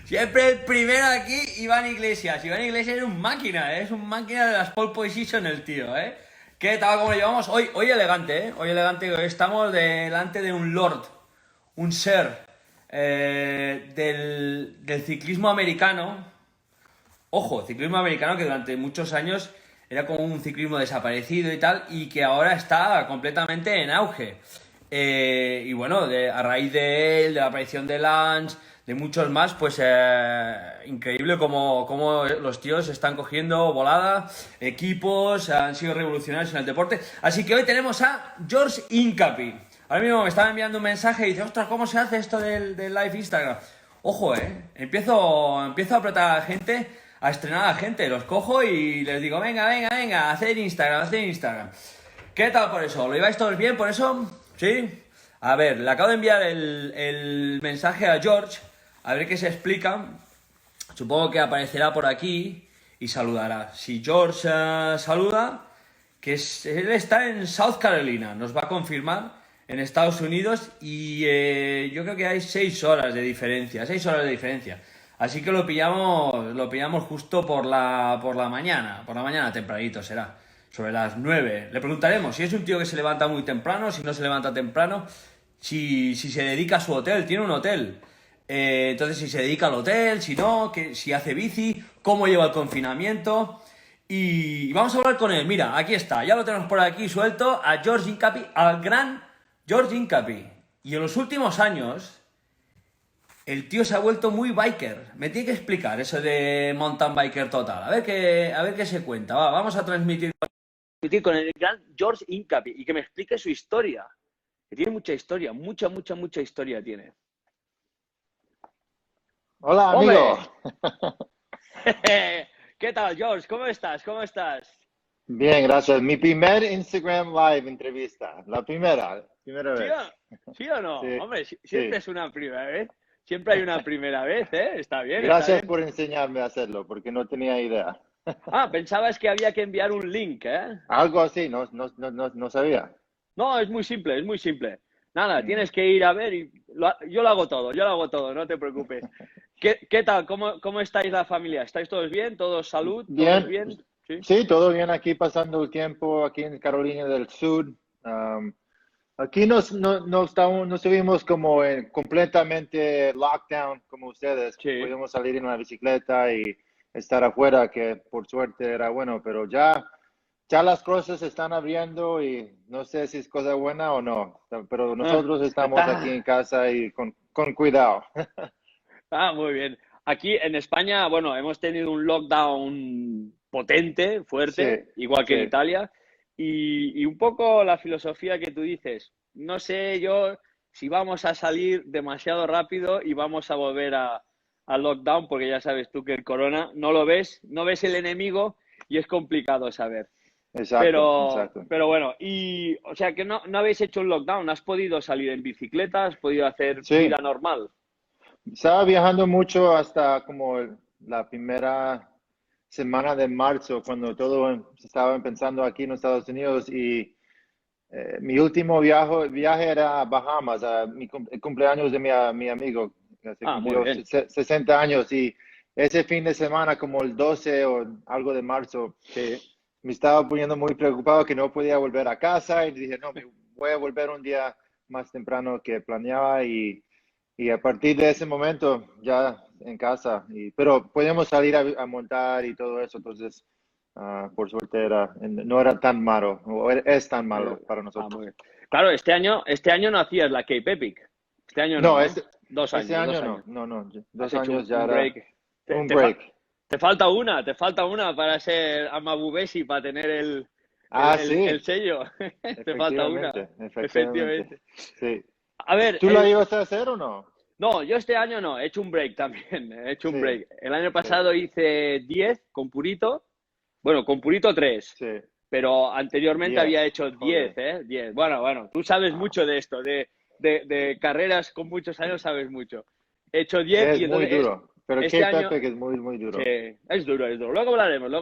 Siempre el primero aquí, Iván Iglesias. Iván Iglesias es un máquina de las pole position el tío, ¿eh? ¿Qué tal? ¿Cómo lo llevamos? Hoy elegante, ¿eh? Hoy elegante, hoy estamos delante de un lord, un sir, del ciclismo americano. Ojo, ciclismo americano que durante muchos años era como un ciclismo desaparecido y tal, y que ahora está completamente en auge. Y bueno, a raíz de él, de la aparición de Lance, de muchos más, pues increíble como los tíos están cogiendo volada, equipos, han sido revolucionarios en el deporte. Así que hoy tenemos a George Hincapie. Ahora mismo me estaba enviando un mensaje y dice, ostras, ¿cómo se hace esto del live Instagram? Ojo, empiezo a apretar a la gente, a estrenar a la gente, los cojo y les digo, venga, hacer Instagram. ¿Qué tal por eso? ¿Lo lleváis todos bien por eso? ¿Sí? A ver, le acabo de enviar el mensaje a George, a ver qué se explica. Supongo que aparecerá por aquí y saludará. Si George saluda, él está en South Carolina, nos va a confirmar en Estados Unidos y yo creo que hay 6 horas de diferencia, 6 horas de diferencia. Así que lo pillamos justo por la mañana tempranito será, sobre las 9. Le preguntaremos si es un tío que se levanta muy temprano, si no se levanta temprano, si se dedica a su hotel, tiene un hotel. Entonces si se dedica al hotel, si no, si hace bici, cómo lleva el confinamiento. Y vamos a hablar con él. Mira, aquí está, ya lo tenemos por aquí suelto, a George Hincapie, al gran George Hincapie. Y en los últimos años, el tío se ha vuelto muy biker. Me tiene que explicar eso de mountain biker total. A ver qué se cuenta. Vamos a transmitir con el gran George Hincapie y que me explique su historia. Que tiene mucha historia, mucha historia tiene. Hola, ¡Hombre! amigo. ¿Qué tal, George? ¿Cómo estás? ¿Cómo estás? Bien, gracias. Mi primer Instagram Live entrevista. La primera ¿Sí vez. sí o no? Sí, Hombre, siempre sí. es una primera vez. Siempre hay una primera vez, ¿eh? Está bien, está Gracias bien. por enseñarme a hacerlo, porque no tenía idea. Ah, pensabas que había que enviar un link, ¿eh? Algo así, no sabía. No, es muy simple, es muy simple. Nada, Mm. tienes que ir a ver y yo lo hago todo, no te preocupes. ¿Qué tal? ¿Cómo estáis la familia? ¿Estáis todos bien? ¿Todos salud? ¿Todos Bien, bien? ¿Sí? sí, todo bien aquí pasando el tiempo, aquí en Carolina del Sur. Um, Aquí no estuvimos como completamente lockdown como ustedes. Sí. Pudimos salir en una bicicleta y estar afuera, que por suerte era bueno, pero ya las cosas se están abriendo y no sé si es cosa buena o no, pero Ah, nosotros estamos aquí en ah, casa y con cuidado. muy bien. Aquí en España, bueno, hemos tenido un lockdown potente, Sí, fuerte, igual que en sí. Italia, y un poco la filosofía que tú dices. No sé yo si vamos a salir demasiado rápido y vamos a volver a lockdown, porque ya sabes tú que el corona no lo ves, no ves el enemigo y es complicado saber. Exacto, Pero, exacto. pero bueno, y o sea que no habéis hecho un lockdown, has podido salir en bicicleta, has podido hacer vida Sí, normal. estaba viajando mucho hasta como la primera semana de marzo, cuando todo se estaba empezando aquí en los Estados Unidos y mi último viaje era a Bahamas, el cumpleaños de mi amigo, que se Ah, muy cumplió bien. 60 años y ese fin de semana, como el 12 o algo de marzo, Sí. me estaba poniendo muy preocupado que no podía volver a casa y dije, no, me voy a volver un día más temprano que planeaba y a partir de ese momento ya en casa, pero podíamos salir a montar y todo eso, entonces por suerte no era tan malo, es tan malo para Muy nosotros. bien. Claro, este año no hacías la Cape Epic. Este año no, No, ¿no? 2 años, ese dos año no, años. no, Has 2 años hecho ya un era break. Te, un te fa- break. te falta una para ser Amabubesi, para tener el Sí, sello. Te falta una, efectivamente, efectivamente. sí. A ver, ¿Tú la ibas a hacer o no? no, yo este año no, he hecho un break también, he hecho un Sí, break. El año sí, pasado hice 10 con Purito, bueno, con Purito 3, sí. pero anteriormente había 10, hecho 10, joder. ¿eh? 10. Bueno, tú sabes Ah, mucho de esto, de carreras con muchos años sabes mucho. He hecho 10 es y muy entonces duro, pero este Cape año, Epic es muy, muy sí, duro. es duro, es duro. Luego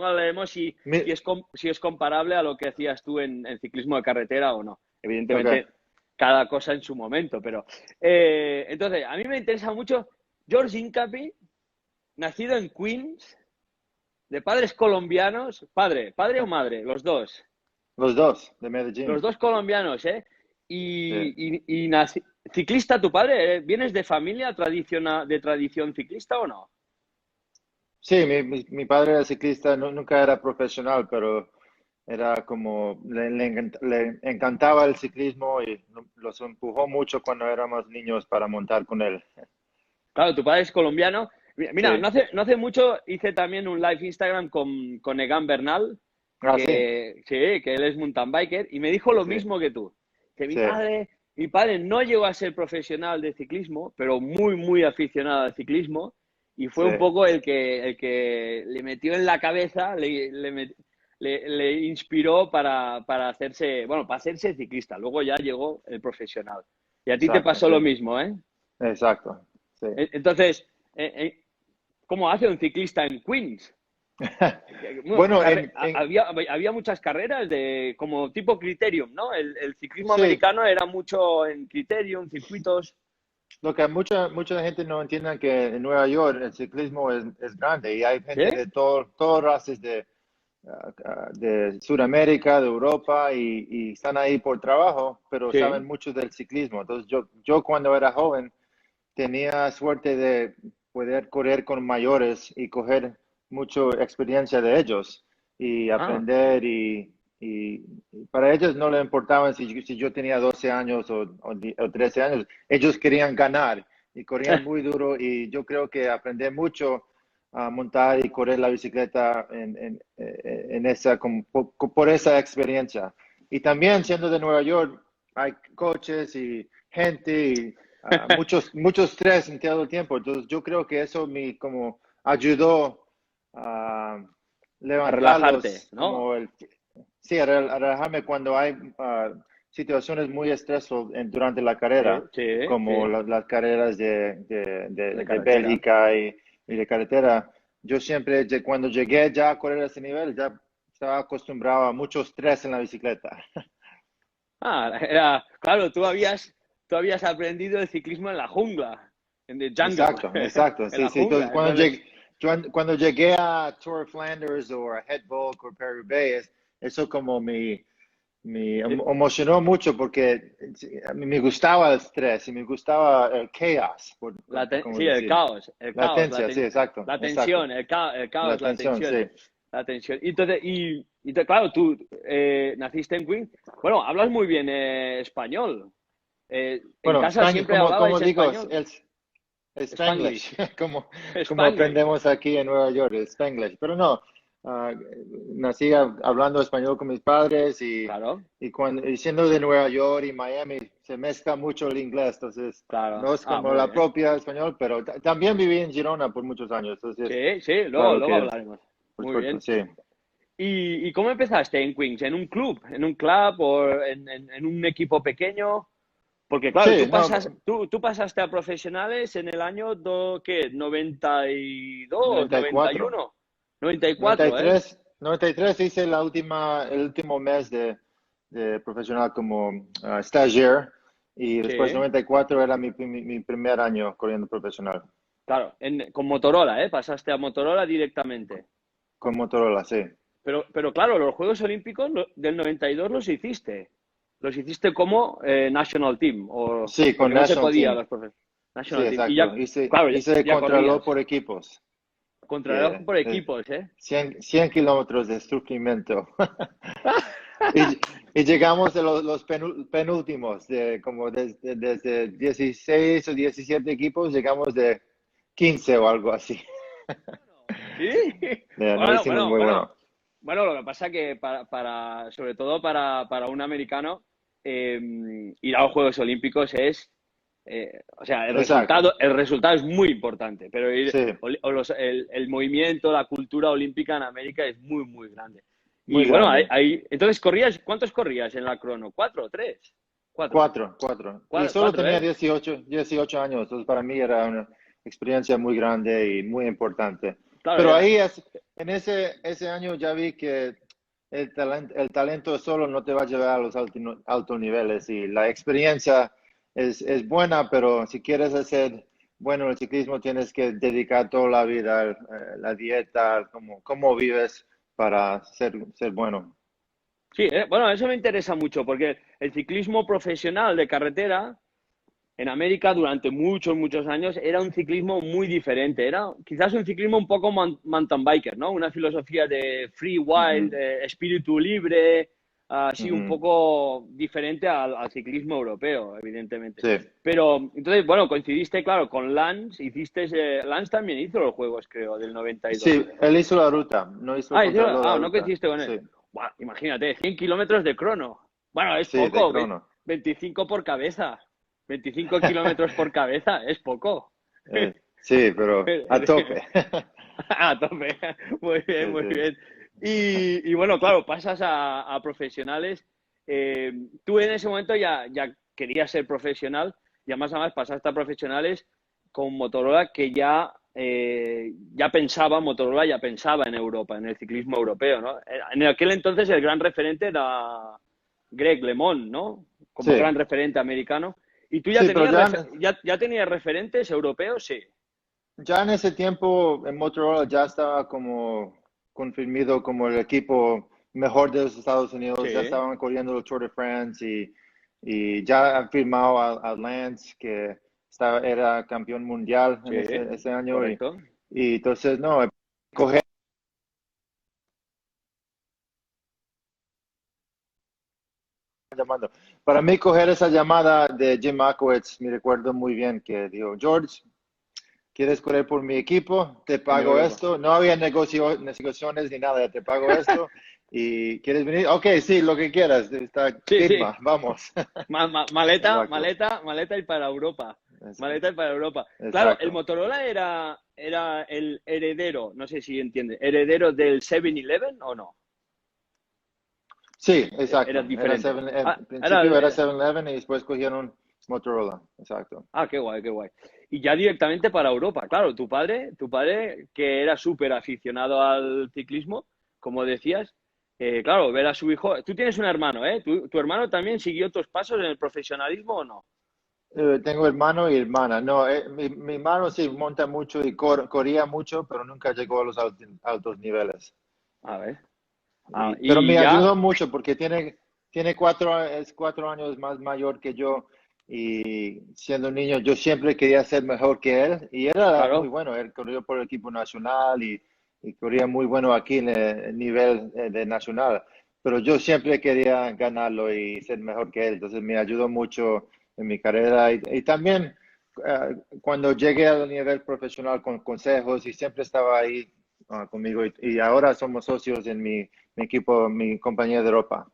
hablaremos si Mi- es comparable a lo que hacías tú en ciclismo de carretera o no. ok, Evidentemente, cada cosa en su momento, pero entonces, a mí me interesa mucho George Hincapie, nacido en Queens, de padres colombianos, padre o madre, los dos. Los dos, de Los Medellín. dos colombianos, ¿eh? Sí, Ciclista tu padre, ¿eh? ¿Vienes de familia de tradición ciclista o no? sí, mi padre era ciclista, nunca era profesional, pero era como, le encantaba el ciclismo y los empujó mucho cuando éramos niños para montar con él. Claro, tu padre es colombiano. Mira, Sí, no hace mucho hice también un live Instagram con Egan Bernal, ah, sí, que sí, que él es mountain biker, y me dijo lo sí, mismo que tú. Que sí, mi padre no llegó a ser profesional de ciclismo, pero muy, muy aficionado al ciclismo, y fue sí, un poco el que le metió en la cabeza, le inspiró para hacerse, bueno, para hacerse ciclista. Luego ya llegó el profesional. Y a ti te exacto, pasó sí, lo mismo, ¿eh? exacto, sí. Entonces, eh, eh, ¿cómo hace un ciclista en Queens? Bueno, Bueno, había muchas carreras de como tipo Criterium, ¿no? El ciclismo sí, americano era mucho en Criterium, circuitos. lo que mucha gente no entiende que en Nueva York el ciclismo es grande y hay ¿Sí? gente de todas razas de Sudamérica, de Europa y están ahí por trabajo, pero saben Sí. mucho del ciclismo. Entonces yo cuando era joven tenía suerte de poder correr con mayores y coger mucha experiencia de ellos y Ah. aprender y para ellos no le importaba si yo tenía 12 años o 13 años, ellos querían ganar y corrían muy duro y yo creo que aprendí mucho a montar y correr la bicicleta en esa, por esa experiencia. Y también siendo de Nueva York, hay coches y gente y mucho estrés en todo el tiempo. Entonces, yo creo que eso me como ayudó a A relajarte, levantarlos, ¿no? sí, a relajarme cuando hay situaciones muy estresosas durante la Sí, carrera, sí, como sí. las carreras De de carretera. Bélgica y de carretera. Yo siempre, cuando llegué ya a correr a ese nivel, ya estaba acostumbrado a mucho estrés en la bicicleta. Claro, tú habías aprendido el ciclismo en la jungla, en the jungle, Exacto, exacto. en Sí, la sí. Entonces, jungla. Entonces, cuando llegué a Tour of Flanders o a Het Volk o Paris-Roubaix, eso como me eh, emocionó mucho porque a mí me gustaba el estrés y me gustaba el chaos, como sí, decir. el La caos, atencia, sí, exacto, la exacto. tensión, el La caos, atención, sí. la tensión. Y entonces, claro, tú naciste en Queens. Bueno, hablas muy bien español. ¿En Bueno, casa Spanglish, siempre como hablabais digo, español? es Spanglish, Spanglish, como Spanglish. aprendemos aquí en Nueva York, es Spanglish. Pero no, ah, nací hablando español con mis padres Claro, y siendo de Nueva York y Miami se mezcla mucho el inglés, entonces no claro. es Ah, como muy la bien. propia español, pero también viví en Girona por muchos años, entonces Sí, sí, claro luego que, hablaremos. por Muy supuesto, bien. sí. Y cómo empezaste en Queens? ¿En un club? ¿En un club o en un equipo pequeño? Porque claro, Sí, no, tú pasaste a profesionales en el año ¿qué? 92, 94. 91, 94, ¿eh? 93 hice el último mes de profesional como stagiaire y después Sí, 94 era mi primer año corriendo profesional claro, con Motorola, ¿eh? Pasaste a Motorola directamente. con Motorola, sí. Pero claro, los Juegos Olímpicos del 92 los hiciste. Los hiciste como National Team, Sí, con porque no se National podía Team. los profes. Sí, National Team. Y ya, exacto. claro, Hice ya contrarreloj corrías. por equipos, Contrarreloj que por de equipos, ¿eh? 100 kilómetros de sufrimiento. Y, y llegamos de los penúltimos, desde 16 o 17 equipos, llegamos de 15 o algo así. Sí. No Bueno, hicimos bueno, muy bueno. bueno. Bueno, lo que pasa que sobre todo para un americano, ir a los Juegos Olímpicos o sea, Exacto. el resultado es muy importante, pero Sí, el movimiento, la cultura olímpica en América es muy, muy grande. muy Y bueno, grande. entonces ¿cuántos corrías en la crono? ¿Cuatro o tres? Cuatro. Cuatro. Y solo Cuatro, tenía ¿eh? 18 años, entonces para mí era una experiencia muy grande y muy importante. Claro, Pero ya. ahí, en ese año ya vi que el talento solo no te va a llevar a los altos niveles y la experiencia es buena, pero si quieres hacer bueno el ciclismo tienes que dedicar toda la vida, la dieta, cómo vives para ser bueno. Sí, bueno, eso me interesa mucho porque el ciclismo profesional de carretera en América durante muchos, muchos años era un ciclismo muy diferente. Era quizás un ciclismo un poco mountain biker, ¿no? Una filosofía de free wild, Ujú, de espíritu libre, así un ujú. poco diferente al ciclismo europeo, evidentemente. Sí, Pero entonces, bueno, coincidiste, claro, con Lance, hiciste, Lance también hizo los juegos, creo, del 92. sí, él hizo la ruta, no hizo el contrario de la No ruta. coincidiste con él. Sí, Buah, imagínate, 100 kilómetros de crono. Bueno, es sí, de poco, crono. 25 por cabeza. 25 kilómetros por cabeza, es poco. Sí, pero a tope. A tope. Muy bien, Sí, muy sí. bien. Y bueno, claro, pasas a profesionales. Tú en ese momento ya querías ser profesional y además, además pasaste a profesionales con Motorola que Motorola ya pensaba en Europa, en el ciclismo europeo, ¿no? En aquel entonces el gran referente era Greg LeMond, ¿no? Como Sí, gran referente americano. ¿Y tú sí, pero ya tenías referentes europeos? Sí. ya en ese tiempo en Motorola ya estaba como confirmado como el equipo mejor de los Estados Unidos, ya Sí, estaban corriendo el Tour de France y ya han firmado a Lance que era campeón mundial en sí, ese año correcto. y entonces no, coger llamando. Para mí coger esa llamada de Jim Akowitz, me recuerdo muy bien que dijo, George, ¿quieres correr por mi equipo? Te En pago Europa. esto. No había negociaciones ni nada, te pago esto. ¿Y quieres venir? Ok, sí, lo que quieras. Está, Sí, sí. firma, vamos. Maleta, Exacto, maleta, maleta y para Europa. Maleta y para Europa. Claro, el exacto. Motorola era el heredero, no sé si entiende, heredero del 7-Eleven o no. Sí, Era exacto. diferente. En principio era 7-Eleven y después cogieron Motorola. Exacto. Qué guay, qué guay. Y ya directamente para Europa. Claro, tu padre que era súper aficionado al ciclismo, como decías, claro, ver a su hijo. Tú tienes un hermano, ¿eh? ¿Tu hermano también siguió tus pasos en el profesionalismo o no? Tengo hermano y hermana. No, mi hermano sí monta mucho y corría mucho, pero nunca llegó a los altos niveles. A ver. Pero Y me ya, ayudó mucho porque tiene es 4 años más mayor que yo y siendo niño yo siempre quería ser mejor que él y era muy claro. bueno. Él corrió por el equipo nacional y corría muy bueno aquí en el nivel de nacional. Pero yo siempre quería ganarlo y ser mejor que él. Entonces me ayudó mucho en mi carrera y también cuando llegué al nivel profesional con consejos y siempre estaba ahí conmigo y ahora somos socios en mi equipo, mi compañía de ropa.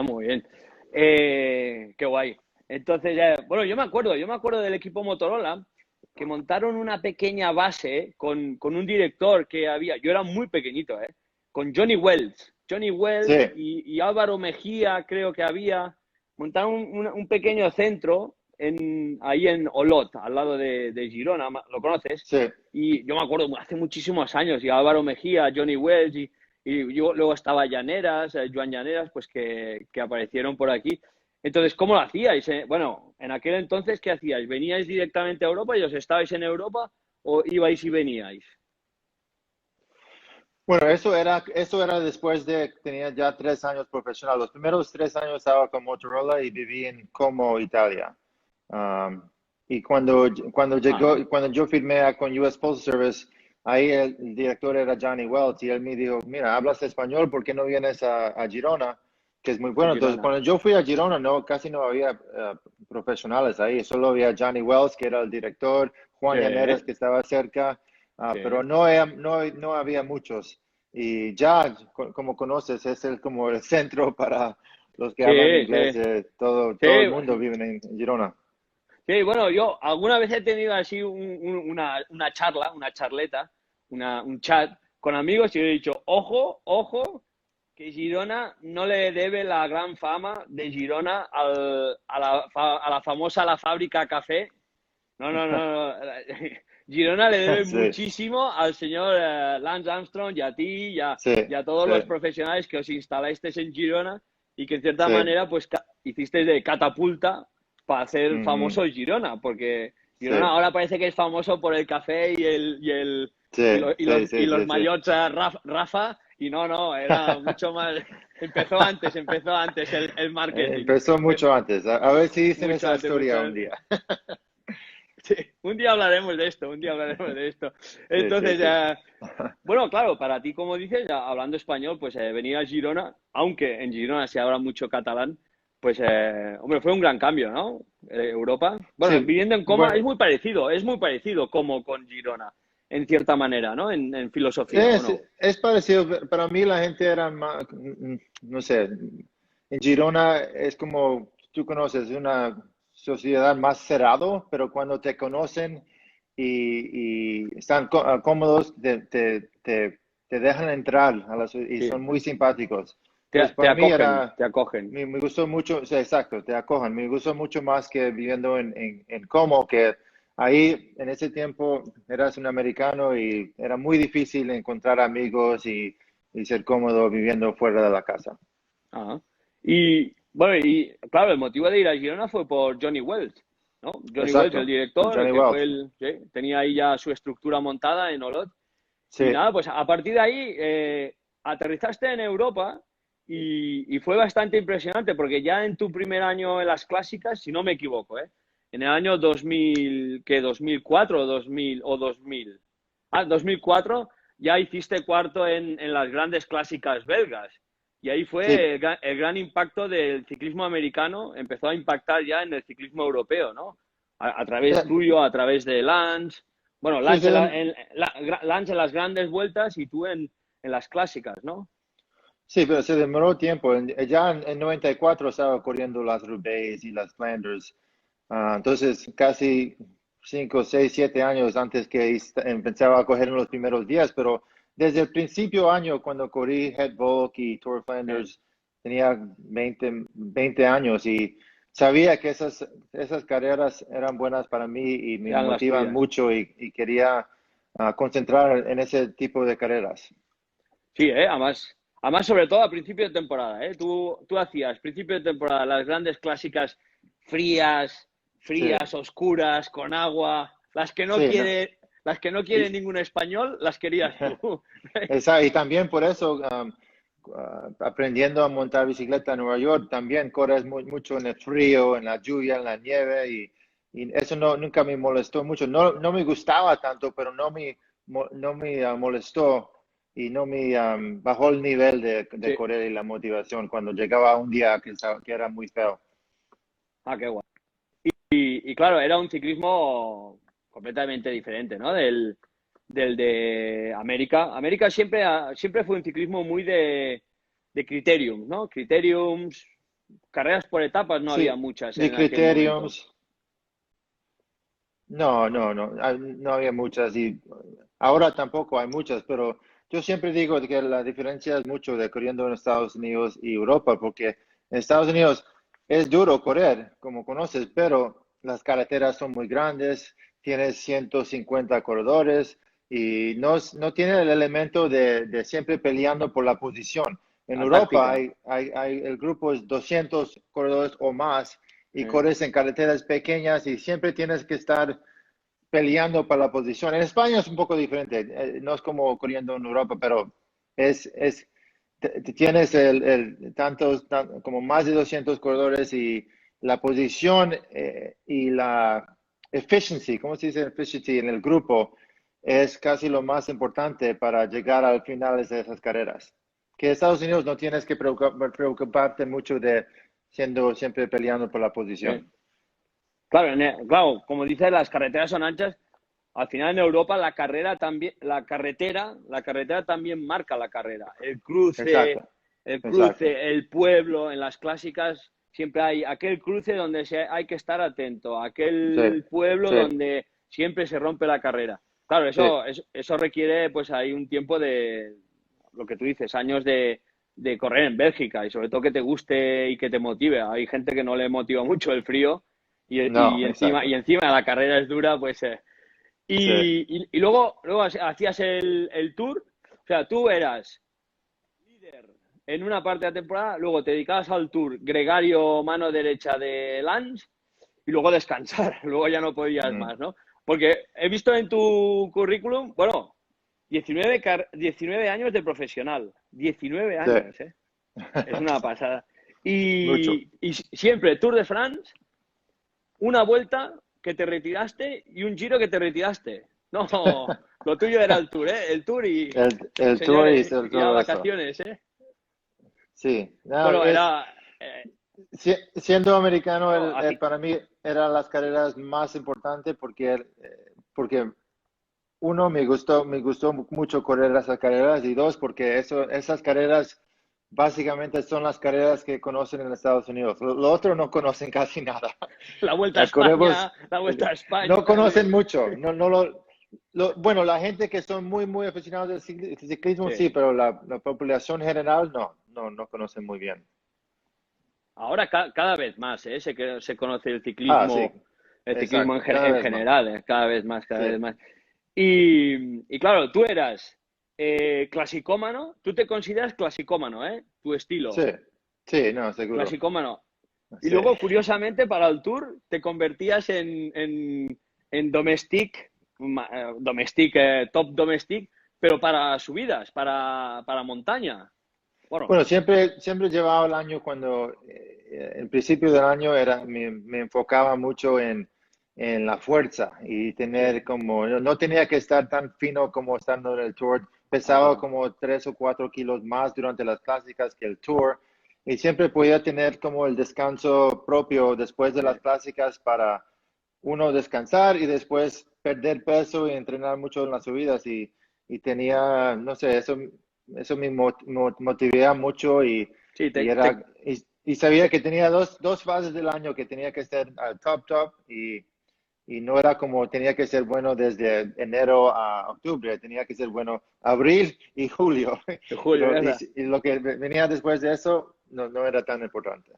Muy bien. Qué guay. Entonces, bueno, yo me acuerdo del equipo Motorola que montaron una pequeña base con un director que había, yo era muy pequeñito, con Johnny Wells. Johnny Sí, Wells y Álvaro Mejía, creo que había, montaron un pequeño centro ahí en Olot, al lado de Girona, ¿lo conoces? sí. Y yo me acuerdo hace muchísimos años, y Álvaro Mejía, Johnny Wells y yo, luego estaba Llaneras, Joan Llaneras, pues que aparecieron por aquí. Entonces, ¿cómo lo hacíais? Bueno, en aquel entonces, ¿qué hacíais? ¿Veníais directamente a Europa y os estabais en Europa o ibais y veníais? Bueno, eso era después de, tenía ya 3 años profesional. Los primeros 3 años estaba con Motorola y viví en Como, Italia. Um, y Ajá, cuando yo firmé con US Postal Service, ahí el director era Johnny Wells y él me dijo, mira, hablas español, ¿por qué no vienes a Girona? Que es muy a bueno. Entonces, Girona. cuando yo fui a Girona, no, casi no había profesionales ahí, solo había Johnny Wells, que era el director, Sí, Juan Llaneras, que estaba cerca, sí. pero no había muchos. Y ya, como conoces, es como el centro para los que hablan Sí, inglés, sí. todo el Sí, mundo vive en Girona. sí, bueno, yo alguna vez he tenido así una charla, una charleta, un chat con amigos y he dicho, ojo, ojo, que Girona no le debe la gran fama de Girona a la famosa La Fábrica Café. No, no, no, no. Girona le debe Sí, muchísimo al señor Lance Armstrong y a ti sí, y a todos sí, los profesionales que os instalasteis en Girona y que en cierta sí. manera pues hicisteis de catapulta para hacer Ujú, famoso Girona, porque Girona sí, ahora parece que es famoso por el café sí, sí, y sí, los sí, sí. maillots Rafa, y no, era mucho más, empezó antes el marketing. Empezó Eh, mucho antes. A ver si dicen Mucho esa antes, mucho historia un antes. día. Sí, un día hablaremos de esto, un día hablaremos de esto. Sí, sí, Entonces, sí. bueno, claro, para ti, como dices, ya hablando español, pues venir a Girona, aunque en Girona se habla mucho catalán, pues, hombre, fue un gran cambio, ¿no? Europa. Bueno, Sí, viviendo en Coma bueno, es muy parecido como con Girona, en cierta manera, ¿no? En filosofía, ¿o no? es parecido. Para mí la gente era más, no sé, en Girona es como, tú conoces, una sociedad más cerrado, pero cuando te conocen y están cómodos, te dejan entrar y Sí, son muy simpáticos. Entonces, para mí era, te acogen. me gustó mucho, sí, exacto, te acojan, me gustó mucho más que viviendo en Como, que ahí en ese tiempo eras un americano y era muy difícil encontrar amigos y ser cómodo viviendo fuera de la casa. Ajá. Y bueno, y claro, el motivo de ir a Girona fue por Johnny Welch, ¿no? Johnny Welch, el Exacto, por director, el Johnny que fue Welch. sí, tenía ahí ya su estructura montada en Olot. Sí, Y nada, pues a partir de ahí aterrizaste en Europa y fue bastante impresionante porque ya en tu primer año en las clásicas, si no me equivoco, en el año 2000, ¿qué? 2004 o 2000 o 2000. 2004 ya hiciste cuarto en las grandes clásicas belgas. Y ahí fue sí, el gran impacto del ciclismo americano, empezó a impactar ya en el ciclismo europeo, ¿no? A través sí, tuyo, a través de Lance. Bueno, sí, Lance sí, Lance en las grandes vueltas y tú en las clásicas, ¿no? sí, pero se demoró tiempo. Ya en 94 estaba corriendo las Roubaix y las Flanders. Entonces, casi 5, 6, 7 años antes que empezaba a coger en los primeros días, pero desde el principio año, cuando corrí Het Volk y Tour Eh, Flanders, tenía 20 años y sabía que esas carreras eran buenas para mí y me eran las motivan tuyas. mucho y quería concentrar en ese tipo de carreras. Sí, además, sobre todo a principio de temporada, ¿eh? Tú hacías principio de temporada las grandes clásicas frías, Sí, frías, oscuras, con agua, sí, no. las que no quiere Y, ningún español, las querías tú. y también por eso, aprendiendo a montar bicicleta en Nueva York, también corres mucho en el frío, en la lluvia, en la nieve, y eso nunca me molestó mucho. No, no me gustaba tanto, pero no me molestó y no me bajó el nivel de Sí. correr y la motivación cuando llegaba un día que era muy feo. Ah, qué guay. Y claro, era un ciclismo completamente diferente, ¿no? Del de América. América siempre fue un ciclismo muy de criterium, ¿no? Criteriums, carreras por etapas no había Sí, muchas de en aquel momento. criteriums. No, no, no, no había muchas y ahora tampoco hay muchas, pero yo siempre digo que la diferencia es mucho de corriendo en Estados Unidos y Europa, porque en Estados Unidos es duro correr, como conoces, pero las carreteras son muy grandes, tienes 150 corredores y no tiene el elemento de siempre peleando por la posición. En La Europa táctica. el grupo es 200 corredores o más y eh. corres en carreteras pequeñas y siempre tienes que estar peleando para la posición. En España es un poco diferente, no es como corriendo en Europa, pero es tienes como más de 200 corredores y la posición y la efficiency, ¿cómo se dice efficiency en el grupo? Es casi lo más importante para llegar al final de esas carreras. Que Estados Unidos no tienes que preocuparte mucho de siendo siempre peleando por la eh. posición. Claro, claro, como dices, las carreteras son anchas. Al final en Europa la carretera también marca la carrera. Exacto, El exacto. cruce, el pueblo, en las clásicas siempre hay aquel cruce donde hay que estar atento, Sí, aquel pueblo sí, donde siempre se rompe la carrera. Claro, sí. eso requiere pues ahí un tiempo de, lo que tú dices, años de correr en Bélgica y sobre todo que te guste y que te motive. Hay gente que no le motiva mucho el frío No, exacto. y encima la carrera es dura, pues Sí, Y luego hacías el tour. O sea, tú eras líder en una parte de la temporada, luego te dedicabas al tour, gregario mano derecha de Lance, y luego descansar. Luego ya no podías mm, más, ¿no? Porque he visto en tu currículum, bueno, 19 años de profesional. 19 sí, años, ¿eh? Es una pasada. mucho. Y siempre Tour de France, una vuelta que te retiraste y un giro que te retiraste. No, lo tuyo era el Tour, ¿eh? El Tour y, El tour y señores, y a todo eso. vacaciones, ¿eh? Sí, no, Bueno, era... siendo americano, bueno, aquí, para mí eran las carreras más importantes porque uno, me gustó mucho correr esas carreras y dos, porque esas carreras básicamente son las carreras que conocen en Estados Unidos. Lo otro no conocen casi nada. la Vuelta a Corremos, España, la Vuelta a España, no conocen sí. mucho, bueno, la gente que son muy aficionados del ciclismo Sí. sí, pero la población general no conocen muy bien. Ahora cada vez más, ¿eh? Se conoce Ah, sí, el ciclismo exacto, cada en vez más. general, ¿eh? Cada vez más, cada Sí, vez más. Y claro, tú eras clasicómano, tú te consideras clasicómano, ¿eh? Tu sí, estilo, sí, no, seguro. clasicómano. Y Sí, luego, curiosamente, para el Tour te convertías en top domestic, pero para subidas, para montaña. Bueno, bueno, siempre llevaba el año cuando, el principio del año me enfocaba mucho en la fuerza y sí. tener como, no tenía que estar tan fino como estando en el Tour, pesaba Ah, como 3 o 4 kilos más durante las clásicas que el Tour y siempre podía tener como el descanso propio después de sí. las clásicas para uno descansar y después perder peso y entrenar mucho en las subidas y tenía, no sé, eso me motivaba mucho Sí, y era, y sabía que tenía dos fases del año que tenía que ser al top y no era como tenía que ser bueno desde enero a octubre, tenía que ser bueno abril y julio. Julio, ¿verdad? Y lo que venía después de eso no era tan importante.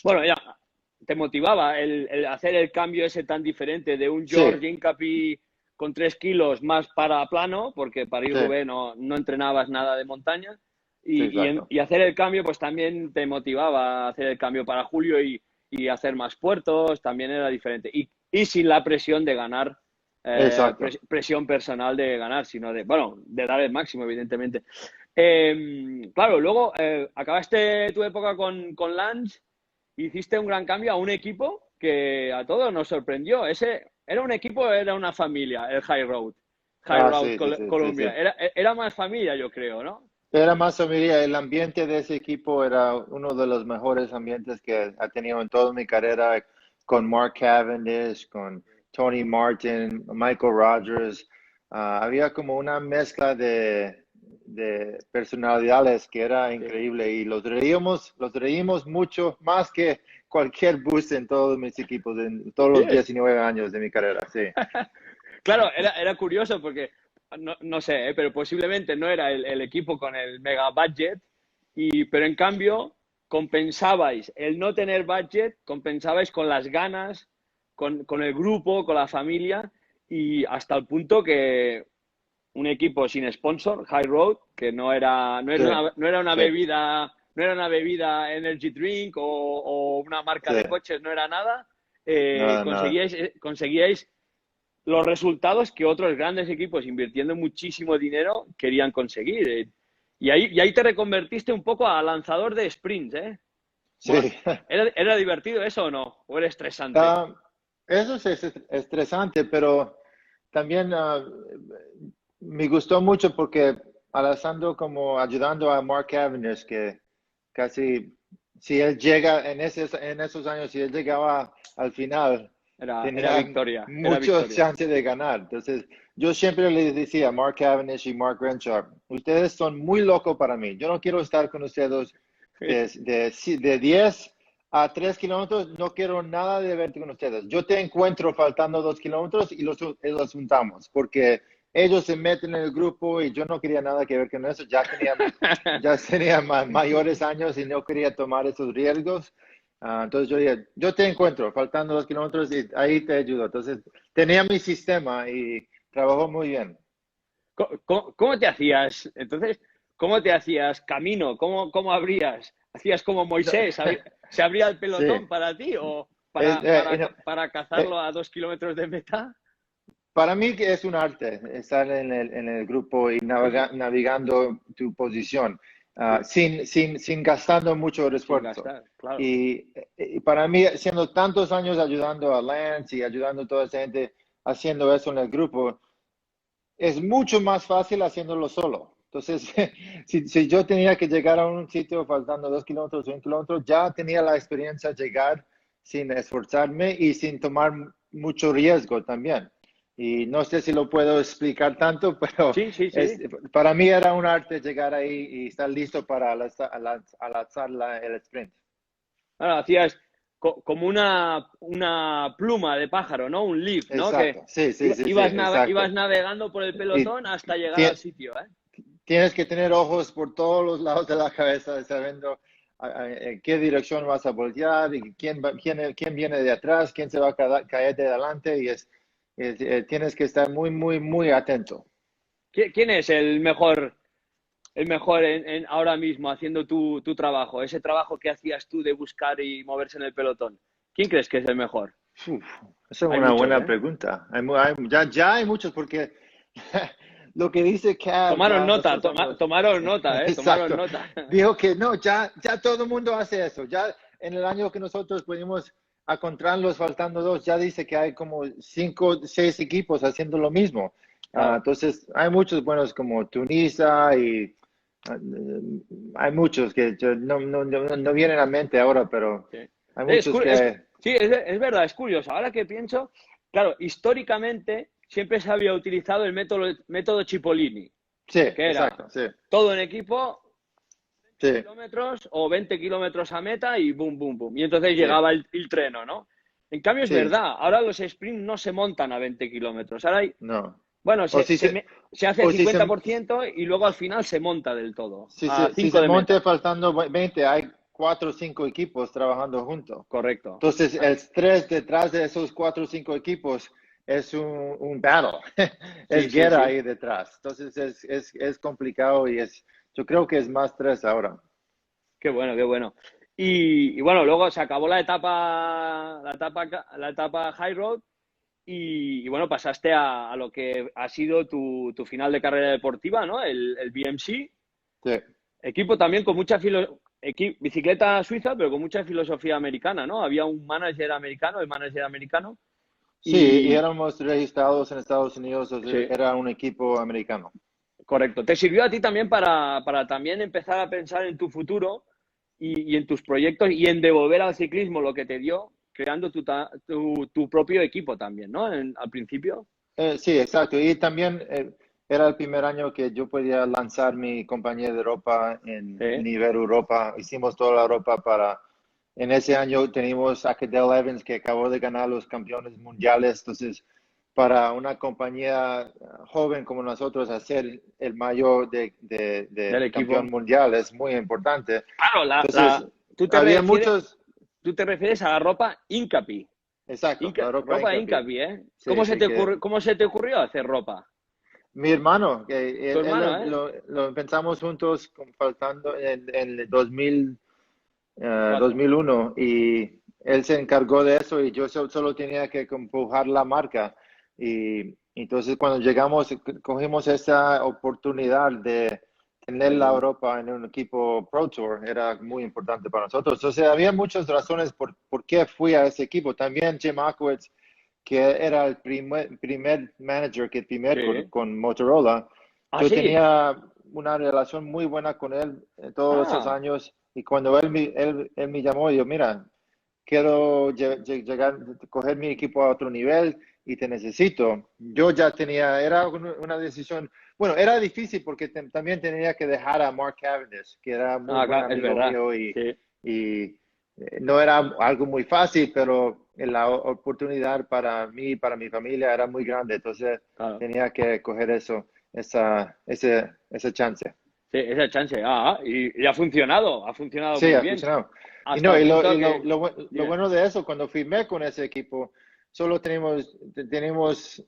Bueno, ya, te motivaba el hacer el cambio ese tan diferente de un Sí, George Incapi con 3 kilos más para plano, porque para ir sí, Rubén no entrenabas nada de montaña, sí, exacto. y hacer el cambio, pues también te motivaba a hacer el cambio para Julio y hacer más puertos, también era diferente. Y sin la presión de ganar, Exacto. presión personal de ganar, sino de, bueno, de dar el máximo, evidentemente. Claro, luego acabaste tu época con Lance. Hiciste un gran cambio a un equipo que a todos nos sorprendió. Ese era un equipo, era una familia, el High Ah, Road sí, sí, sí, sí, Colombia. sí. Era más familia, yo creo, ¿no? Era más familia. El ambiente de ese equipo era uno de los mejores ambientes que ha tenido en toda mi carrera, con Mark Cavendish, con Tony Martin, Michael Rogers. Había como una mezcla de personalidades que era Sí. increíble y los reímos mucho más que cualquier bus en todos mis equipos, en todos los Sí. 19 años de mi carrera, sí. Claro, era curioso porque, no sé, pero posiblemente no era el equipo con el mega budget, pero en cambio compensabais el no tener budget, compensabais con las ganas, con el grupo, con la familia, y hasta el punto que un equipo sin sponsor, High Road, que Sí, no era una sí, bebida, no era una bebida energy drink o una marca sí. de coches, no era nada, Nada, nada. conseguíais los resultados que otros grandes equipos invirtiendo muchísimo dinero querían conseguir. Y ahí te reconvertiste un poco a lanzador de sprints, ¿eh? Buah. Sí. ¿Era divertido eso o no? ¿O era estresante? Ah, eso es estresante, pero también me gustó mucho porque alazando como ayudando a Mark Cavendish, que casi, si él llega en esos años, si él llegaba al final, Era tenía victoria, era mucho victoria. chance de ganar. Entonces, yo siempre les decía a Mark Cavendish y Mark Renshaw, ustedes son muy locos para mí. Yo no quiero estar con ustedes de 10 a 3 kilómetros, no quiero nada de verte con ustedes. Yo te encuentro faltando 2 kilómetros y los juntamos, porque ellos se meten en el grupo y yo no quería nada que ver con eso. Ya tenía mayores años y no quería tomar esos riesgos. Entonces yo dije, yo te encuentro faltando 2 kilómetros y ahí te ayudo. Entonces tenía mi sistema y trabajó muy bien. ¿Cómo te hacías? Entonces, ¿cómo te hacías camino? ¿Cómo abrías? ¿Hacías como Moisés? ¿Se abría el pelotón Sí. para ti o Es, no, para eh, cazarlo a 2 kilómetros de meta? para mí que es un arte estar en el grupo y Sí, sí, navegando tu posición, sí, sin gastando mucho sin esfuerzo. gastar, claro. Y para mí, siendo tantos años ayudando a Lance y ayudando a toda esa gente haciendo eso en el grupo, es mucho más fácil haciéndolo solo. Entonces, si yo tenía que llegar a un sitio faltando 2 kilómetros, 1 kilómetro, ya tenía la experiencia de llegar sin esforzarme y sin tomar mucho riesgo también. Y no sé si lo puedo explicar tanto, pero Sí, sí, sí. para mí era un arte llegar ahí y estar listo para lanzar el sprint. Ahora hacías como una pluma de pájaro, ¿no? Un leaf, ¿no? Que Exacto, sí, sí, sí, sí, ibas exacto. navegando por el Y pelotón hasta llegar al ti- sitio, ¿eh? tienes que tener ojos por todos los lados de la cabeza, sabiendo en qué dirección vas a voltear y quién viene de atrás, quién se va a caer de adelante tienes que estar muy, muy, muy atento. ¿Quién es el mejor ahora mismo haciendo tu trabajo? Ese trabajo que hacías tú de buscar y moverse en el pelotón. ¿Quién crees que es el mejor? Uf, esa es Hay una muchos, buena ¿eh? pregunta. Ya hay muchos porque lo que dice Cav Tomaron ya en nota, estos años, tomaron nota, ¿eh? Tomaron exacto, nota. dijo que no, ya todo el mundo hace eso. Ya en el año que nosotros pudimos encontrarlos faltando dos, ya dice que hay como 5, 6 equipos haciendo lo mismo. Claro. Entonces, hay muchos buenos como Tunisa y ah, hay muchos que no vienen a mente ahora, pero Sí. hay muchos Sí, es verdad, es curioso. Ahora que pienso, claro, históricamente siempre se había utilizado el método Cipollini, sí, que era exacto, sí, todo en equipo, sí, kilómetros o 20 kilómetros a meta y boom, boom, boom. Y entonces sí, llegaba el treno, ¿no? En cambio, es sí, verdad, ahora los sprints no se montan a 20 kilómetros. Ahora no. bueno, O se hace o si se, 50% y luego al final se monta del todo, si a se, si 5 se de monte meta. faltando 20, hay 4 o 5 equipos trabajando juntos. Correcto. Entonces, el estrés detrás de esos 4 o 5 equipos es un battle, Sí, es sí, guerra sí. ahí detrás. Entonces, es complicado yo creo que es más estrés ahora. Qué bueno, qué bueno. Y bueno, luego se acabó la etapa High Road y bueno, pasaste a lo que ha sido tu final de carrera deportiva, ¿no? El BMC. Sí, Equipo también con bicicleta suiza, pero con mucha filosofía americana, ¿no? Había un manager americano, el manager americano, sí, y y éramos registrados en Estados Unidos, o sea, sí, era un equipo americano. correcto. ¿Te sirvió a ti también para también empezar a pensar en tu futuro y en tus proyectos y en devolver al ciclismo lo que te dio, creando tu propio equipo también, ¿no? Al principio. Sí, exacto. Y también era el primer año que yo podía lanzar mi compañía de ropa en Sí. nivel Europa. Hicimos toda la Europa en ese año teníamos a Cadel Evans que acabó de ganar los campeones mundiales. Entonces, para una compañía joven como nosotros, hacer el mayor Del de campeón equipo. mundial es muy importante. Claro, Entonces, tú te había refieres, muchos, tú te refieres a la ropa Incapi. exacto, la ropa Ropa Incapi. Incapi, ¿eh? Sí, sí, que ¿Cómo se te ocurrió hacer ropa? mi hermano, que Tu él hermano, ¿eh? lo pensamos juntos faltando en el 2000, Cuatro. 2001 y él se encargó de eso y yo solo tenía que empujar la marca. Y entonces cuando llegamos, cogimos esa oportunidad de tener Qué la bueno. Europa en un equipo Pro Tour, era muy importante para nosotros. O sea, había muchas razones por qué fui a ese equipo. También Jim Akowitz, que era el primer manager que firmé Sí. con Motorola. Ah, Yo sí. tenía una relación muy buena con él todos esos Ah, años y cuando él me llamó, yo, mira, quiero llegar, coger mi equipo a otro nivel y te necesito. Yo ya tenía, era una decisión, bueno, era difícil porque también tenía que dejar a Mark Cavendish, que era muy buen claro, es amigo verdad. mío Sí, y no era algo muy fácil, pero la oportunidad para mí y para mi familia era muy grande, entonces claro. tenía que coger esa chance. Sí, esa chance. Y ha funcionado Sí, muy ha bien. funcionado. Y Hasta no, el y punto que, lo dime, bueno de eso, cuando firmé con ese equipo, solo tenemos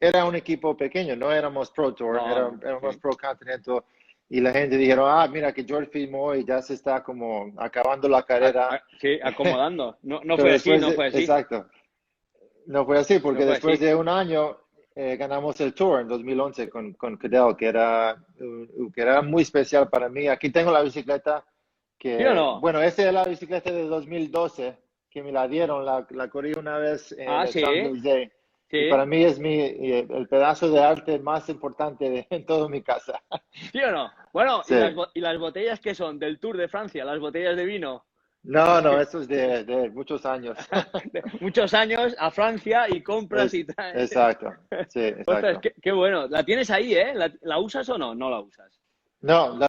era un equipo pequeño, no éramos Pro Tour, No, éramos sí. Pro Continental. Y la gente dijeron, ah, mira que George firmó y ya se está como acabando la carrera. Sí, acomodando. No, no Pero fue así, después no de, fue así. exacto, no fue así, No porque fue después así. de un año ganamos el Tour en 2011 con Cadell, que era muy especial para mí. Aquí tengo la bicicleta ¿Sí o que, no? bueno, esa es la bicicleta de 2012 que me la dieron, la corrí una vez en Ah, el sí, Champs-Élysées. Y para sí. mí es el pedazo de arte más importante en toda mi casa. ¿Sí o no? Bueno, Sí. y las botellas que son del Tour de Francia, las botellas de vino. No, no, eso es de muchos años. De muchos años a Francia y compras y traes. Exacto, sí, Ostras, exacto. qué bueno. La tienes ahí, ¿eh? ¿La usas o no? No la usas. No, no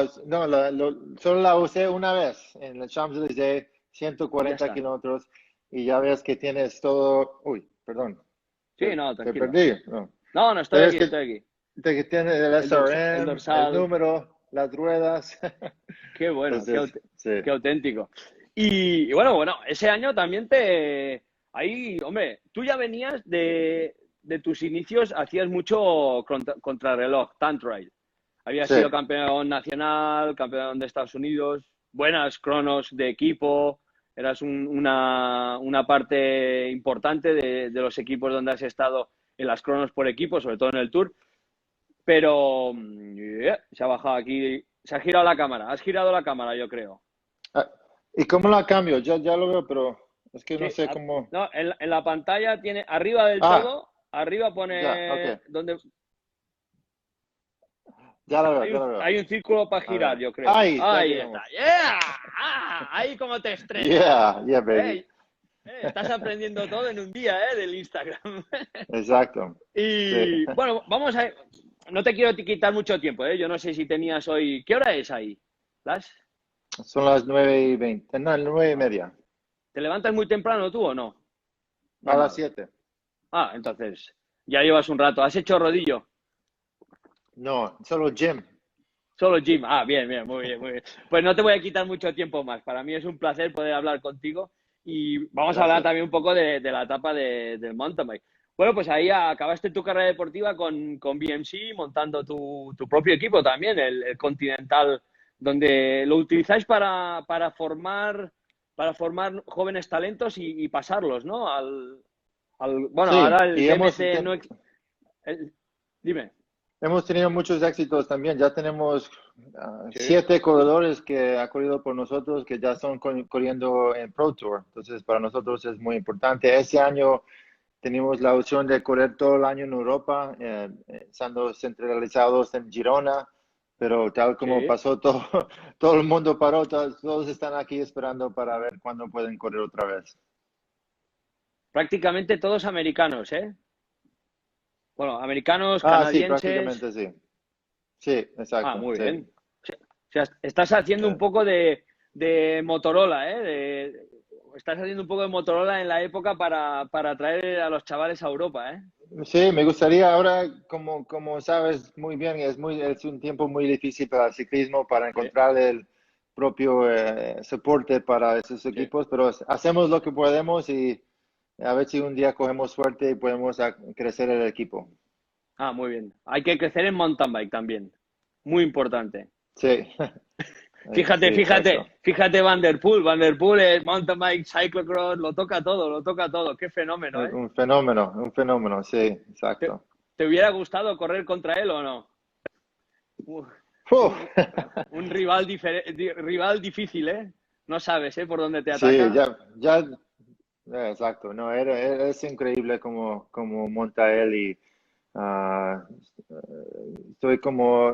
solo la usé una vez en el Champs-Élysées, Y ya 140 está. kilómetros, y ya ves que tienes todo. Uy, perdón, Sí, no, te tranquilo. perdí. No. No, no, estoy Ya ves aquí, que, estoy aquí. que tiene el El SRM, el dorsal. número, las ruedas. Qué bueno, Entonces, sí, qué auténtico. Y bueno, ese año también te... Ahí, hombre, tú ya venías de tus inicios, hacías mucho contrarreloj, time trial. Habías sí, sido campeón nacional, campeón de Estados Unidos, buenas cronos de equipo, eras una parte importante de los equipos donde has estado en las cronos por equipo, sobre todo en el Tour. Pero se ha bajado aquí, se ha girado la cámara, has girado la cámara, yo creo. Ah, ¿y cómo la cambio? Ya lo veo, pero es que no Sí, sé cómo. no, en la pantalla tiene arriba del Ah, todo, arriba ya, ok. pone donde Ya lo veo, ya lo veo. hay un círculo para A girar, ver. yo creo. Ahí, ya Ahí está. llegamos. ¡Yeah! ¡Ah! Ahí como te estrenas. Yeah, yeah, baby. ¡Eh! Estás aprendiendo todo en un día, del Instagram. Exacto. Sí. Y bueno, vamos a... No te quiero quitar mucho tiempo, ¿eh? Yo no sé si tenías hoy... ¿Qué hora es ahí? ¿Las? Son las 9:20. No, 9:30. ¿Te levantas muy temprano tú o no? A las Normal. 7. Ah, entonces ya llevas un rato. ¿Has hecho rodillo? No, solo gym. Solo gym. Ah, bien, bien, muy bien, muy bien. Pues no te voy a quitar mucho tiempo más. Para mí es un placer poder hablar contigo y vamos a hablar Gracias. también un poco de la etapa del mountain bike. Bueno, pues ahí acabaste tu carrera deportiva con BMC, montando tu propio equipo también, el Continental, donde lo utilizáis para formar jóvenes talentos y pasarlos, ¿no? Bueno, Sí, ahora el y GMC no... Dime. hemos tenido muchos éxitos también. Ya tenemos Sí, 7 corredores que ha corrido por nosotros que ya son corriendo en Pro Tour. Entonces, para nosotros es muy importante. Ese año tenemos la opción de correr todo el año en Europa, estando centralizados en Girona, pero tal como sí. pasó todo, todo el mundo paró, todos están aquí esperando para ver cuándo pueden correr otra vez. Prácticamente todos americanos, ¿eh? Bueno, americanos, Ah, sí, canadienses. prácticamente sí. Sí, Ah, exacto, muy sí. bien. O sea, estás haciendo Sí, un poco de Motorola, ¿eh? Estás haciendo un poco de Motorola en la época para traer a los chavales a Europa, ¿eh? sí, me gustaría ahora, como sabes muy bien, es un tiempo muy difícil para el ciclismo, para Sí, encontrar el propio soporte para esos sí. equipos, pero hacemos lo que podemos y a ver si un día cogemos suerte y podemos crecer el equipo. Ah, muy bien. Hay que crecer en mountain bike también. Muy importante. Sí, sí, Fíjate, exacto. fíjate Van der Poel. Van der Poel es mountain bike, cyclocross, lo toca todo, lo toca todo. Qué fenómeno, ¿eh? Un fenómeno, sí, ¿Te, exacto. te hubiera gustado correr contra él o no? Uf, Uf. un, un rival difícil, ¿eh? No sabes, ¿eh? Por dónde te Sí, ataca. exacto. No, es increíble como monta él y ah, estoy como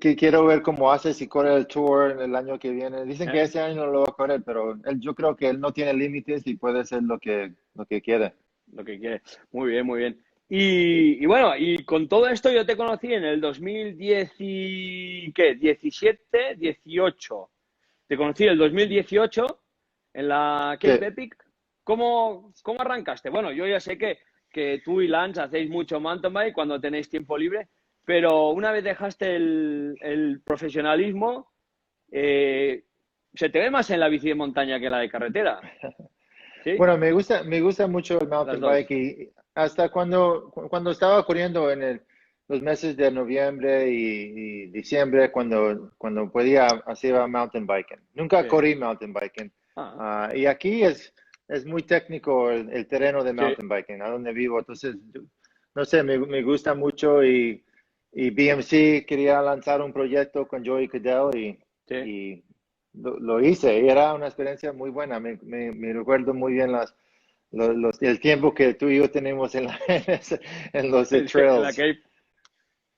que quiero ver cómo hace si corre el Tour el año que viene. Dicen que ¿Eh? ese año no lo va a correr, pero yo creo que él no tiene límites y puede hacer lo que quiere. Lo que quieres. Muy bien, muy bien. Y bueno, y con todo esto yo te conocí en el 2010 y, ¿qué? 17, 18. Te conocí en el 2018 en la Sí. Cape Epic. ¿Cómo arrancaste? Bueno, yo ya sé que tú y Lance hacéis mucho mountain bike cuando tenéis tiempo libre, pero una vez dejaste el profesionalismo, eh, se te ve más en la bici de montaña que en la de carretera. ¿Sí? Bueno, me gusta mucho el Las mountain bike dos. hasta cuando estaba corriendo los meses de noviembre y diciembre, cuando podía, hacía mountain biking. Nunca Sí. corrí mountain biking. Ah, Y aquí es muy técnico el terreno de sí, mountain biking, a donde vivo. Entonces, no sé, me gusta mucho y BMC quería lanzar un proyecto con Joey Cadell sí. y lo hice. Y era una experiencia muy buena. Me recuerdo muy bien el tiempo que tú y yo tenemos en los En la trails que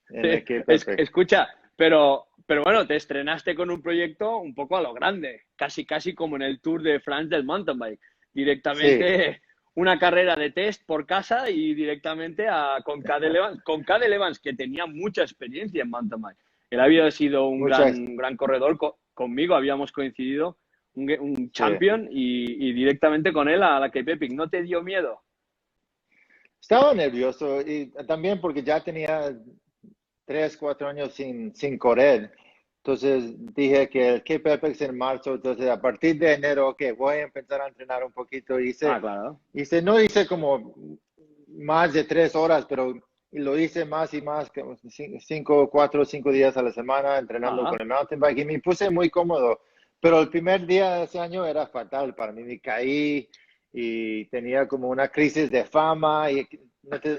en sí. el Cape Epic. Escucha, pero bueno, te estrenaste con un proyecto un poco a lo grande, casi casi como en el Tour de France del mountain bike. Sí, Directamente una carrera de test por casa y directamente con Cadel Evans, que tenía mucha experiencia en mountain bike. Él había sido muchas, un gran corredor conmigo, habíamos coincidido, un sí. champion y directamente con él a la Cape Epic. ¿No te dio miedo? Estaba nervioso y también porque ya tenía 3, 4 años sin correr. Entonces dije que el Cape Epic en marzo, entonces a partir de enero, ok, voy a empezar a entrenar un poquito. Ah, claro. No hice como más de 3 horas, pero lo hice más y más, como 4 o 5 días a la semana entrenando Ah, con el mountain bike y me puse muy cómodo. Pero el primer día de ese año era fatal para mí, me caí y tenía como una crisis de fama y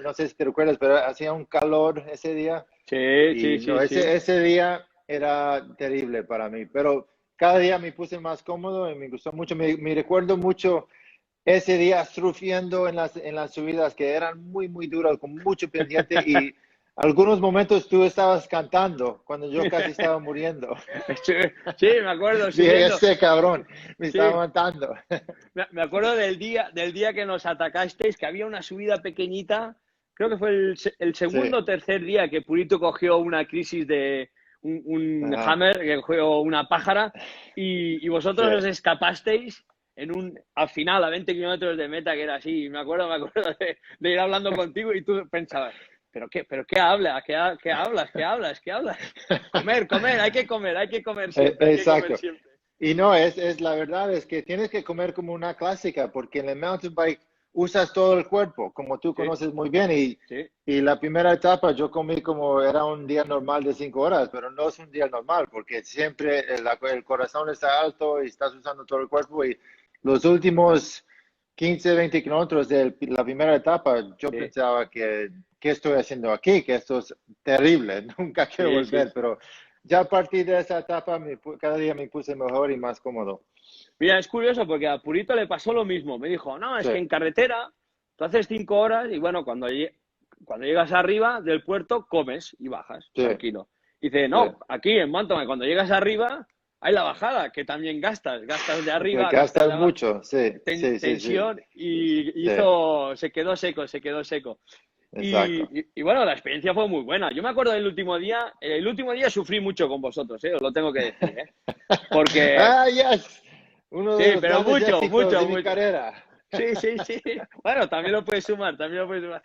no sé si te recuerdas, pero hacía un calor ese día. sí, sí, Y sí, no, sí. ese día era terrible para mí, pero cada día me puse más cómodo y me gustó mucho. Me recuerdo mucho ese día surfeando en las subidas que eran muy, muy duras, con mucho pendiente y algunos momentos tú estabas cantando cuando yo casi estaba muriendo. Sí, me acuerdo, Dije, subiendo. ese cabrón me Sí, estaba matando. me acuerdo del día que nos atacasteis, que había una subida pequeñita. Creo que fue el Sí, segundo o tercer día que Purito cogió una crisis de un ajá, hammer, que cogió una pájara, y sí. vosotros os escapasteis al final, a 20 kilómetros de meta, que era así. Me acuerdo de ir hablando contigo y tú pensabas, pero qué hablas? ¿Qué hablas? ¿Qué hablas? ¿Qué hablas? Comer, comer, hay que comer siempre, hay que comer Exacto. siempre. Y no, es la verdad, es que tienes que comer como una clásica, porque en el mountain bike usas todo el cuerpo, como tú Sí, conoces muy bien. sí, Y la primera etapa yo comí como era un día normal de 5 horas, pero no es un día normal, porque siempre el corazón está alto y estás usando todo el cuerpo. Y los últimos 15, 20 kilómetros de la primera etapa, yo sí, pensaba que, ¿qué estoy haciendo aquí? Que esto es terrible, nunca quiero sí, sí. volver, pero ya a partir de esa etapa, cada día me puse mejor y más cómodo. Mira, es curioso porque a Purito le pasó lo mismo. Me dijo, no, es Sí, que en carretera tú haces 5 horas y bueno, cuando llegas arriba del puerto comes y bajas, sí, tranquilo. Dice, sí. no, aquí en Mantoma, cuando llegas arriba hay la bajada, que también gastas de Que arriba, gastas de gastas abajo, mucho, sí, sí, sí, sí, tensión y sí, se quedó seco, se quedó seco. exacto. Y bueno, la experiencia fue muy buena. Yo me acuerdo del último día, el último día sufrí mucho con vosotros, os lo tengo que decir, porque Ah, yes, uno de sí, los pero grandes mucho, éxitos mucho, de mi mucho. carrera. Sí, sí, sí. Bueno, también lo puedes sumar, también lo puedes sumar.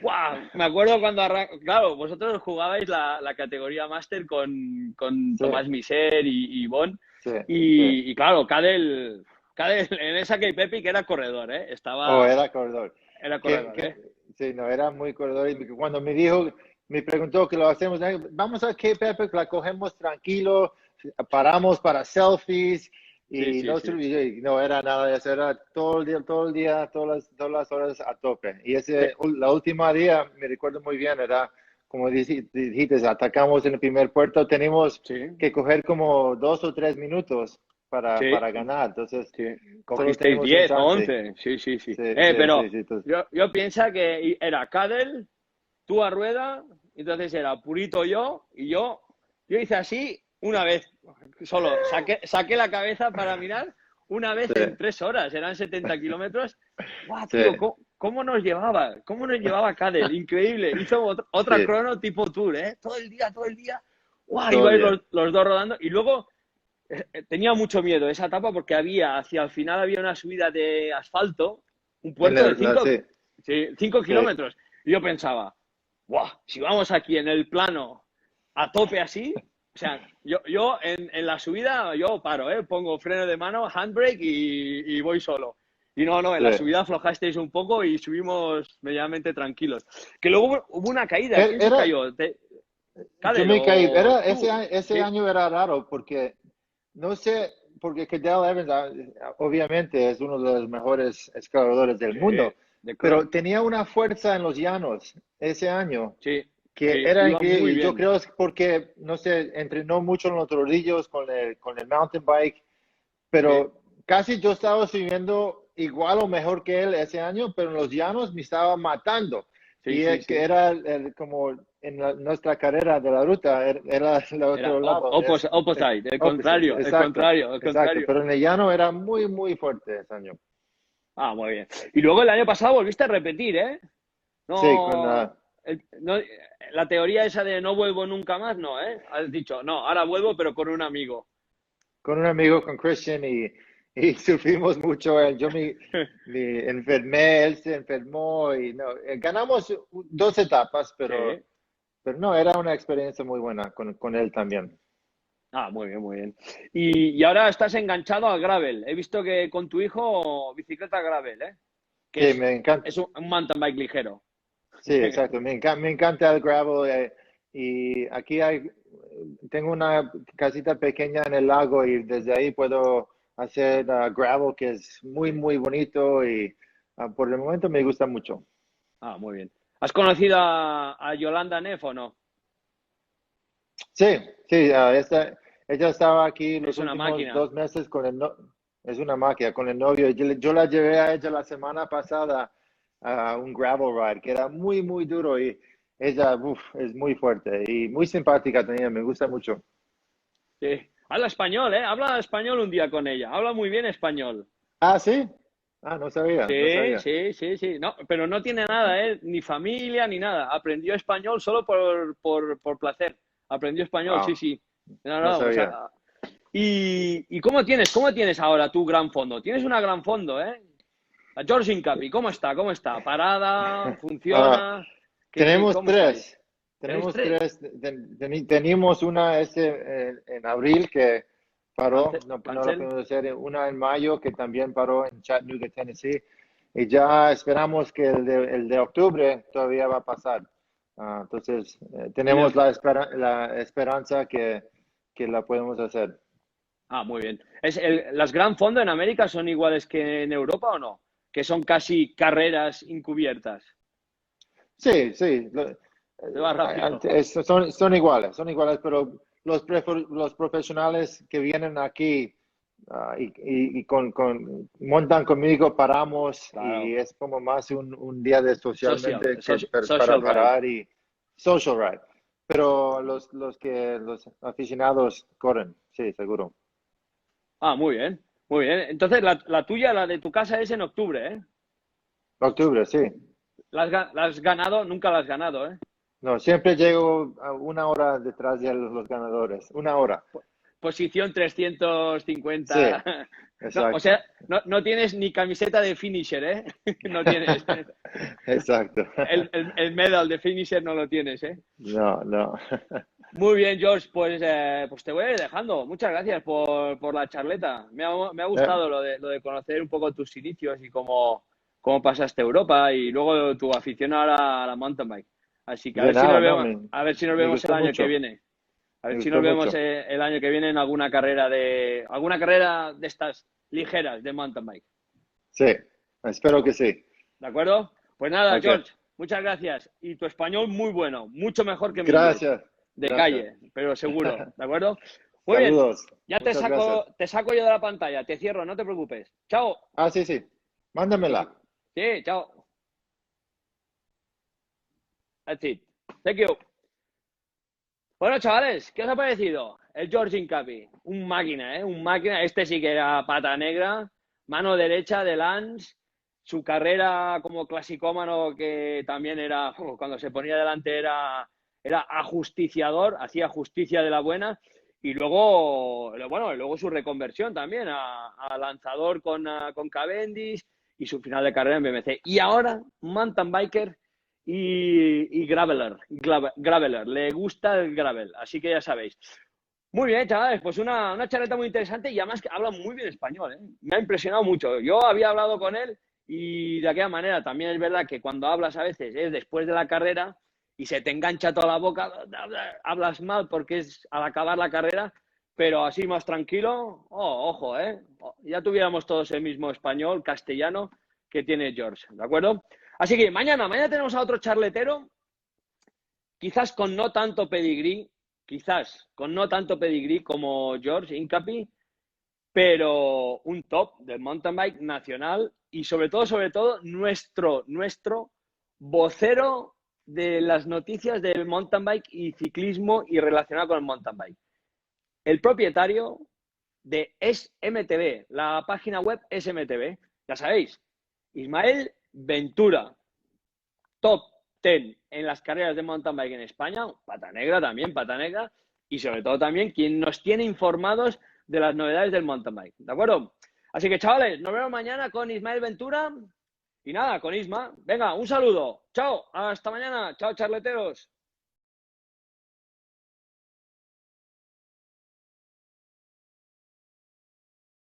¡Guau! Me acuerdo cuando claro, vosotros jugabais la categoría Máster con Sí, Tomás Miser y Bon. sí, sí. Y claro, Cadel en esa Cape Epic era corredor, ¿eh? Oh, era corredor. Era Que, corredor, que, ¿eh? sí, no, era muy corredor. Y cuando me preguntó que lo hacemos, vamos a Cape Epic, la cogemos tranquilo, paramos para selfies Sí, y sí, no, sí. y no era nada de eso, era todo el día, todas las horas a tope. Y Sí, la última día, me recuerdo muy bien, era como dijiste, atacamos en el primer puerto, tenemos sí, que coger como 2 o 3 minutos sí, para ganar, entonces sí. solo Cogisteis tenemos un 10 o chance. 11. Sí, sí, sí. Sí, sí, Pero sí, sí. Entonces, yo pienso que era Cadel, tú a rueda, entonces era Purito yo, y yo hice así una vez, solo saqué la cabeza para mirar una vez sí, en 3 horas, eran 70 kilómetros. ¡Guau, sí, tío! ¿Cómo nos llevaba? ¿Cómo nos llevaba Cadel? Increíble. Hizo otra sí, crono tipo tour, ¿eh? Todo el día. ¡Guau! todo el Ibais día. los dos rodando. Y luego tenía mucho miedo esa etapa porque hacia el final había una subida de asfalto, un puerto de Sí, 5 sí, kilómetros. Y yo pensaba, ¡buah! Si vamos aquí en el plano a tope así, o sea, yo en la subida yo paro, pongo freno de mano, handbrake y voy solo. Y no, en la subida aflojasteis un poco y subimos medianamente tranquilos. Que luego hubo una caída. ¿Quién se Era, cayó? yo ¿Cadel me caí. o Ese, tú? ese Sí, año era raro porque, no sé, porque Cadel Evans obviamente es uno de los mejores escaladores del sí, mundo, de pero Cron. tenía una fuerza en los llanos ese año Sí, que sí, era iba increíble. muy Y yo bien. creo es porque, no sé, entrenó mucho en los rodillos con el mountain bike, Sí, pero casi yo estaba subiendo igual o mejor que él ese año, pero en los llanos me estaba matando. sí, Y sí, que sí. era como en nuestra carrera de la ruta, era el Era otro lado. opposite, el Opposite, contrario, el exacto, contrario, el exacto. contrario. Pero en el llano era muy, muy fuerte ese año. Ah, muy bien. Y luego el año pasado volviste a repetir, ¿eh? Sí, No, la teoría esa de no vuelvo nunca más, no, ¿eh? Has dicho, no, ahora vuelvo, pero con un amigo. con un amigo, con Christian, y sufrimos mucho. Yo me enfermé, él se enfermó y no, ganamos dos etapas, Sí. pero no, era una experiencia muy buena con él también. Ah, muy bien, muy bien. Y ahora estás enganchado al gravel. He visto que con tu hijo bicicleta gravel, ¿eh? Que Sí, me encanta. es un mountain bike ligero. Sí, exacto. Me encanta el gravel. Y aquí tengo una casita pequeña en el lago y desde ahí puedo hacer gravel que es muy, muy bonito y por el momento me gusta mucho. Ah, muy bien. ¿Has conocido a Yolanda Neff o no? Sí, sí, ella estaba aquí los Es una últimos máquina. 2 meses con es una máquina, con el novio. Yo la llevé a ella la semana pasada a un gravel ride que era muy, muy duro y ella, uf, es muy fuerte y muy simpática también, me gusta mucho. Sí. Habla español, ¿eh? Habla español un día con ella. Habla muy bien español. Ah, sí. Ah, no sabía, no Sí, sabía. sí, sí, sí. No, pero no tiene nada, ¿eh? Ni familia ni nada. Aprendió español solo por placer. Aprendió español, sí, Wow, sí. No, no no, o sabía. sea. ¿Y cómo tienes ahora tu gran fondo? Tienes una gran fondo, ¿eh? La George Incapi, ¿cómo está? ¿Cómo está? ¿Parada? Ah, ¿Funciona? tenemos ¿Cómo estáis? tres. ¿Tenéis Tenemos tres? tres. Teníamos una en abril que paró, no la Cancel. pudimos hacer. Una en mayo que también paró en Chattanooga, Tennessee. Y ya esperamos que el de octubre todavía va a pasar. Entonces, Y tenemos la esperanza que la podemos hacer. Muy bien. ¿Las Gran Fondo en América son iguales que en Europa o no? Que son casi carreras encubiertas. Sí, sí. Se va rápido. Son iguales, pero los profesionales que vienen aquí y montan conmigo, paramos y Claro. es como más un día de socialmente que para Social ride. parar y social ride. Pero los aficionados corren, sí, seguro. Muy bien. Muy bien. Entonces, la tuya, la de tu casa, es en octubre, ¿eh? Octubre, sí. La has ganado? Nunca la has ganado, ¿eh? No, siempre llego a 1 hora detrás de los ganadores. 1 hora. Posición Sí, 350. No, o exacto. sea, no tienes ni camiseta de finisher, ¿eh? No tienes. Exacto. El medal de finisher no lo tienes, ¿eh? No, no. Muy bien, George, pues te voy a ir dejando. Muchas gracias por la charleta. Me ha Eh, gustado lo de conocer un poco tus inicios y cómo pasaste Europa y luego tu afición ahora a la mountain bike. Así que De nada, no, a ver si nos me vemos el gustó año que mucho. viene. A Me ver si nos gustó vemos mucho. el año que viene en alguna carrera de estas ligeras de mountain bike. Sí, espero que sí. ¿De acuerdo? Pues nada, Ok. George, muchas gracias. Y tu español muy bueno, mucho mejor que mi inglés. Gracias. De Gracias. calle, pero seguro. ¿De acuerdo? Muy bien. Saludos. Ya Muchas gracias. te saco yo de la pantalla. Te cierro, no te preocupes. Chao. Ah, sí, sí. Sí, Mándamela. sí. Sí, chao. That's it. Thank you. Bueno, chavales, ¿qué os ha parecido? El George Incapi. Un máquina, ¿eh? Un máquina. Este sí que era pata negra. Mano derecha de Lance. Su carrera como clasicómano, que también era, cuando se ponía delante era ajusticiador, hacía justicia de la buena. Y luego, bueno, y luego su reconversión también a lanzador con Cavendish y su final de carrera en BMC. Y ahora, mountain biker y graveler. Le gusta el gravel, así que ya sabéis. Muy bien, chavales, pues una charleta muy interesante y además que habla muy bien español, ¿eh? Me ha impresionado mucho. Yo había hablado con él y de aquella manera también es verdad que cuando hablas a veces es después de la carrera y se te engancha toda la boca, hablas mal porque es al acabar la carrera, pero así más tranquilo, ojo, ¿eh? Ya tuviéramos todos el mismo español, castellano que tiene George, ¿de acuerdo? Así que mañana tenemos a otro charletero, quizás con no tanto pedigrí, quizás con no tanto pedigrí como George Incapi, pero un top del mountain bike nacional y sobre todo, nuestro vocero de las noticias del mountain bike y ciclismo y relacionado con el mountain bike. El propietario de SMTV, la página web SMTV, ya sabéis, Ismael Ventura, top 10 en las carreras de mountain bike en España, pata negra también, pata negra, y sobre todo también quien nos tiene informados de las novedades del mountain bike, ¿de acuerdo? Así que chavales, nos vemos mañana con Ismael Ventura y nada, con Isma. Venga, un saludo. Chao, hasta mañana. Chao, charleteros.